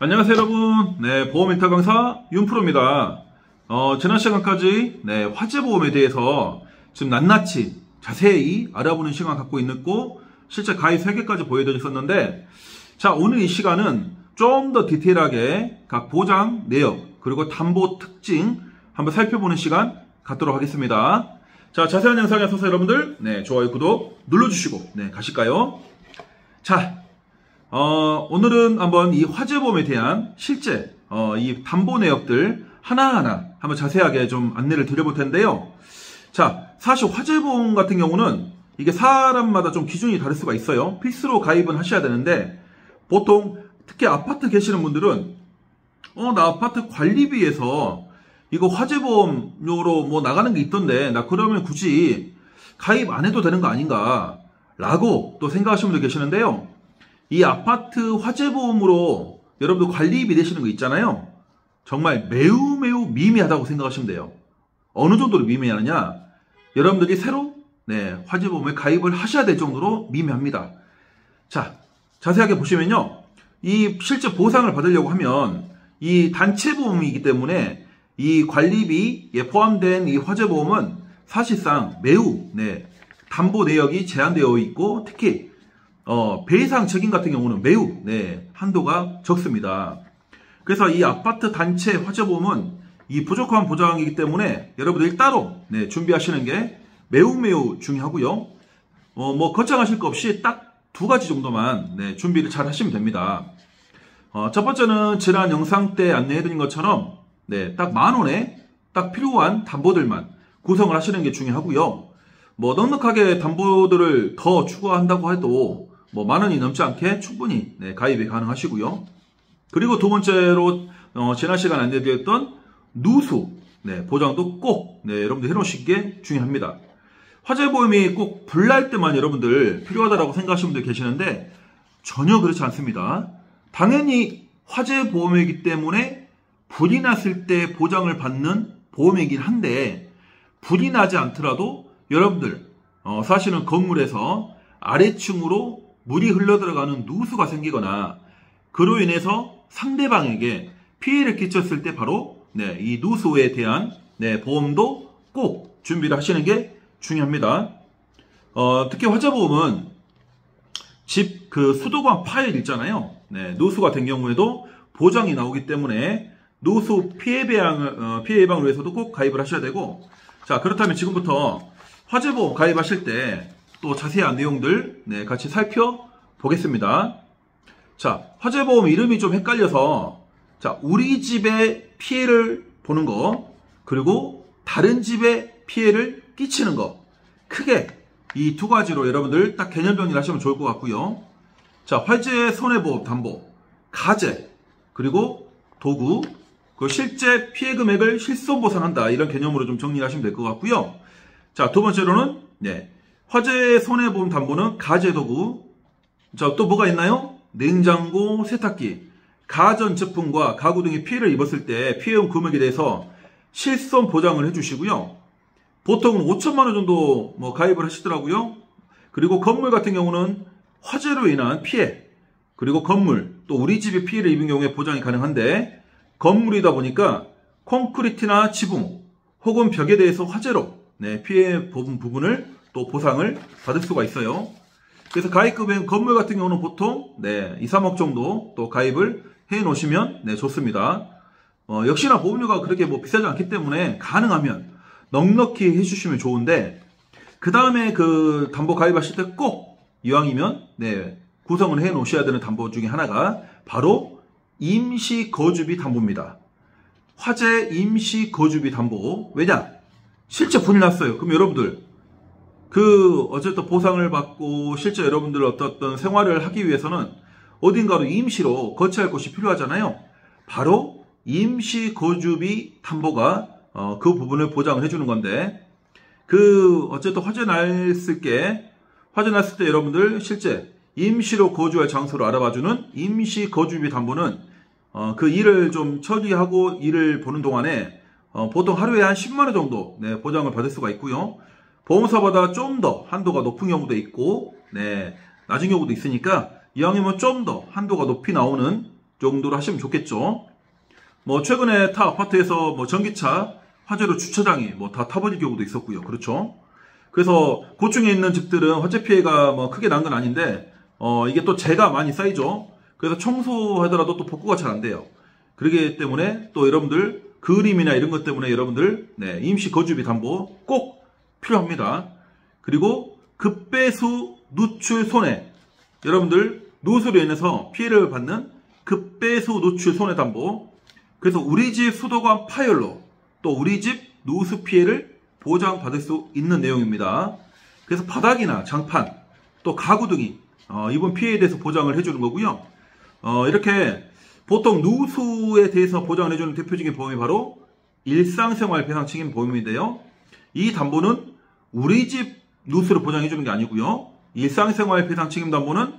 안녕하세요 여러분. 네, 보험인터 강사 윤프로입니다. 지난 시간까지 화재보험에 대해서 지금 낱낱이 자세히 알아보는 시간 갖고 있고 실제 가입 설계까지 보여드렸었는데, 자, 오늘 이 시간은 좀 더 디테일하게 각 보장 내역 그리고 담보 특징 한번 살펴보는 시간 갖도록 하겠습니다. 자, 자세한 영상에 앞서서 여러분들 좋아요 구독 눌러주시고 가실까요? 자, 오늘은 한번 이 화재보험에 대한 실제 이 담보 내역들 하나하나 한번 자세하게 좀 안내를 드려볼 텐데요. 자, 사실 화재보험 같은 경우는 이게 사람마다 좀 기준이 다를 수가 있어요. 필수로 가입은 하셔야 되는데, 보통 특히 아파트 계시는 분들은 나 아파트 관리비에서 이거 화재보험료로 뭐 나가는 게 있던데 나 그러면 굳이 가입 안 해도 되는 거 아닌가 라고 또 생각하시는 분들 계시는데요. 이 아파트 화재보험으로 여러분들 관리비 내시는 거 있잖아요. 정말 매우 미미하다고 생각하시면 돼요. 어느 정도로 미미하느냐, 여러분들이 새로 화재보험에 가입을 하셔야 될 정도로 미미합니다. 자, 자세하게 보시면요, 이 실제 보상을 받으려고 하면 이 단체보험이기 때문에 이 관리비에 포함된 이 화재보험은 사실상 매우 담보 내역이 제한되어 있고, 특히 배상 책임 같은 경우는 매우 한도가 적습니다. 그래서 이 아파트 단체 화재보험은 이 부족한 보장이기 때문에 여러분들이 따로 준비하시는 게 매우 중요하고요. 뭐 거창하실 거 없이 딱 두 가지 정도만 준비를 잘 하시면 됩니다. 첫 번째는 지난 영상 때 안내해드린 것처럼 딱 10,000원에 딱 필요한 담보들만 구성을 하시는 게 중요하고요. 뭐 넉넉하게 담보들을 더 추가한다고 해도 뭐 10,000원이 넘지 않게 충분히 가입이 가능하시고요. 그리고 두 번째로 지난 시간 안내드렸던 누수 보장도 꼭 여러분들 해놓으시는 게 중요합니다. 화재보험이 꼭 불날 때만 여러분들 필요하다고 생각하시는 분들 계시는데 전혀 그렇지 않습니다. 당연히 화재보험이기 때문에 불이 났을 때 보장을 받는 보험이긴 한데, 불이 나지 않더라도 여러분들 사시는 건물에서 아래층으로 물이 흘러들어가는 누수가 생기거나 그로 인해서 상대방에게 피해를 끼쳤을 때 바로 이 누수에 대한 보험도 꼭 준비를 하시는 게 중요합니다. 특히 화재보험은 집 그 수도관 파열 있잖아요. 누수 같은 경우에도 보장이 나오기 때문에 누수 피해 예방을 위해서도 꼭 가입을 하셔야 되고, 자, 그렇다면 지금부터 화재보험 가입하실 때 또 자세한 내용들 같이 살펴보겠습니다. 자, 화재보험 이름이 좀 헷갈려서, 자, 우리 집에 피해를 보는 거, 그리고 다른 집에 피해를 끼치는 거, 크게 이 두 가지로 여러분들 딱 개념 정리를 하시면 좋을 것 같고요. 자, 화재 손해보험 담보, 가재, 그리고 도구, 그 실제 피해 금액을 실손보상한다, 이런 개념으로 좀 정리를 하시면 될 것 같고요. 자, 두 번째로는 화재 손해보험 담보는 가재 도구. 자, 또 뭐가 있나요? 냉장고, 세탁기, 가전제품과 가구 등의 피해를 입었을 때 피해용 금액에 대해서 실손 보장을 해주시고요. 보통은 5천만 원 정도 뭐 가입을 하시더라고요. 그리고 건물 같은 경우는 화재로 인한 피해, 그리고 건물, 또 우리 집이 피해를 입은 경우에 보장이 가능한데, 건물이다 보니까 콘크리트나 지붕 혹은 벽에 대해서 화재로 피해 부분을 또 보상을 받을 수가 있어요. 그래서 가입금액 건물 같은 경우는 보통 2, 3억 정도 또 가입을 해 놓으시면 좋습니다. 역시나 보험료가 그렇게 뭐 비싸지 않기 때문에 가능하면 넉넉히 해주시면 좋은데, 그 다음에 그 담보 가입하실 때 꼭 이왕이면 구성을 해 놓으셔야 되는 담보 중에 하나가 바로 임시거주비 담보입니다. 화재 임시거주비 담보. 왜냐? 실제 불이 났어요. 그럼 여러분들 어쨌든 보상을 받고 실제 여러분들 어떤 생활을 하기 위해서는 어딘가로 임시로 거처할 곳이 필요하잖아요. 바로 임시거주비 담보가 그 부분을 보장을 해주는 건데, 어쨌든 화재 났을 때 여러분들 실제 임시로 거주할 장소를 알아봐주는 임시거주비 담보는 그 일을 좀 처리하고 일을 보는 동안에 보통 하루에 한 10만 원 정도 보장을 받을 수가 있고요. 보험사보다 좀 더 한도가 높은 경우도 있고 낮은 경우도 있으니까 이왕이면 좀 더 한도가 높이 나오는 정도로 하시면 좋겠죠. 뭐 최근에 타 아파트에서 뭐 전기차 화재로 주차장이 뭐 다 타버릴 경우도 있었고요. 그렇죠. 그래서 고층에 있는 집들은 화재 피해가 뭐 크게 난 건 아닌데 이게 또 재가 많이 쌓이죠. 그래서 청소하더라도 또 복구가 잘 안 돼요. 그러기 때문에 또 여러분들 그림이나 이런 것 때문에 여러분들 임시 거주비 담보 꼭 필요합니다. 그리고 급배수 누출 손해, 여러분들 누수로 인해서 피해를 받는 급배수 누출 손해 담보. 그래서 우리 집 수도관 파열로 또 우리 집 누수 피해를 보장받을 수 있는 내용입니다. 그래서 바닥이나 장판 또 가구 등이 이번 피해에 대해서 보장을 해주는 거고요. 이렇게 보통 누수에 대해서 보장을 해주는 대표적인 보험이 바로 일상생활 배상 책임 보험인데요. 이 담보는 우리 집 누수를 보장해주는 게 아니고요. 일상생활 배상 책임 담보는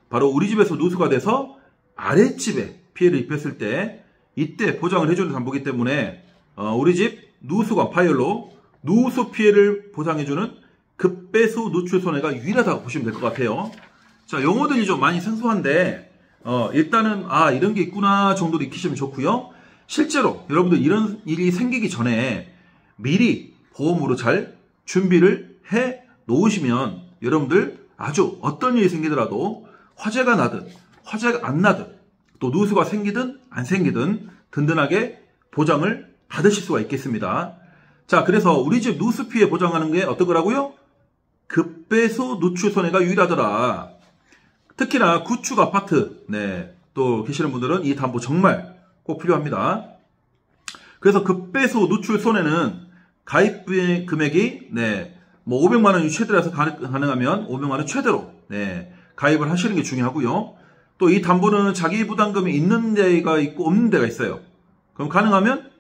바로 우리 집에서 누수가 돼서 아랫집에 피해를 입혔을 때 이때 보장을 해주는 담보이기 때문에 우리 집 누수관 파열로 누수 피해를 보상해주는 급배수 누출 손해가 유일하다고 보시면 될 것 같아요. 자, 용어들이 좀 많이 생소한데 일단은 이런 게 있구나 정도로 익히시면 좋고요. 실제로 여러분들 이런 일이 생기기 전에 미리 보험으로 잘 준비를 해 놓으시면 여러분들 아주 어떤 일이 생기더라도 화재가 나든 화재가 안 나든 또 누수가 생기든 안 생기든 든든하게 보장을 받으실 수가 있겠습니다. 자, 그래서 우리 집 누수 피해 보장하는 게 어떤 거라고요? 급배수 누출 손해가 유일하더라. 특히나 구축 아파트 또 계시는 분들은 이 담보 정말 꼭 필요합니다. 그래서 급배수 누출 손해는 가입 금액이 뭐 500만 원이 최대라서 가능하면 500만 원 최대로 가입을 하시는 게 중요하고요. 또 이 담보는 자기 부담금이 있는 데가 있고 없는 데가 있어요. 그럼 가능하면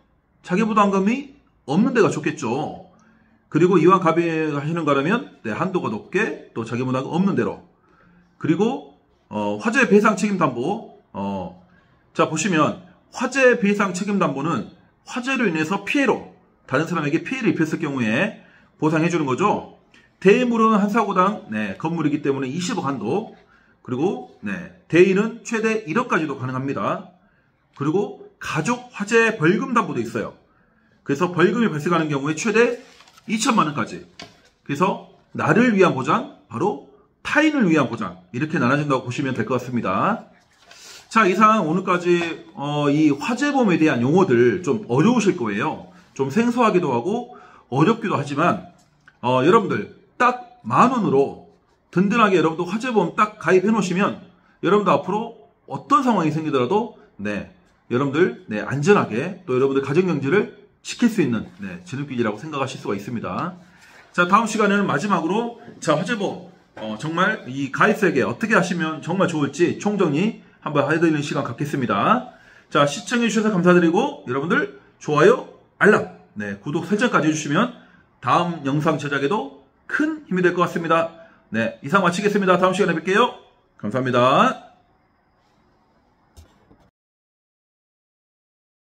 자기 부담금이 없는 데가 좋겠죠. 그리고 이왕 가입하시는 거라면 한도가 높게 또 자기 부담금 없는 데로. 그리고 화재 배상 책임 담보. 자, 보시면 화재 배상 책임 담보는 화재로 인해서 피해로 다른 사람에게 피해를 입혔을 경우에 보상해 주는 거죠. 대물은 한 사고당 건물이기 때문에 20억 한도. 그리고 대인은 최대 1억까지도 가능합니다. 그리고 가족 화재 벌금 담보도 있어요. 그래서 벌금이 발생하는 경우에 최대 2천만 원까지. 그래서 나를 위한 보장, 바로 타인을 위한 보장, 이렇게 나눠진다고 보시면 될 것 같습니다. 자, 이상 오늘까지 이 화재보험에 대한 용어들 좀 어려우실 거예요. 좀 생소하기도 하고 어렵기도 하지만 여러분들 딱 10,000원으로 든든하게 여러분도 화재보험 딱 가입해 놓으시면 여러분도 앞으로 어떤 상황이 생기더라도 여러분들 안전하게 또 여러분들 가정경제를 지킬 수 있는 지름길이라고 생각하실 수가 있습니다. 자, 다음 시간에는 마지막으로 화재보험 정말 이 가입세계 어떻게 하시면 정말 좋을지 총정리 한번 해드리는 시간 갖겠습니다. 자, 시청해주셔서 감사드리고 여러분들 좋아요, 알람, 구독 설정까지 해주시면 다음 영상 제작에도 큰 힘이 될 것 같습니다. 이상 마치겠습니다. 다음 시간에 뵐게요. 감사합니다.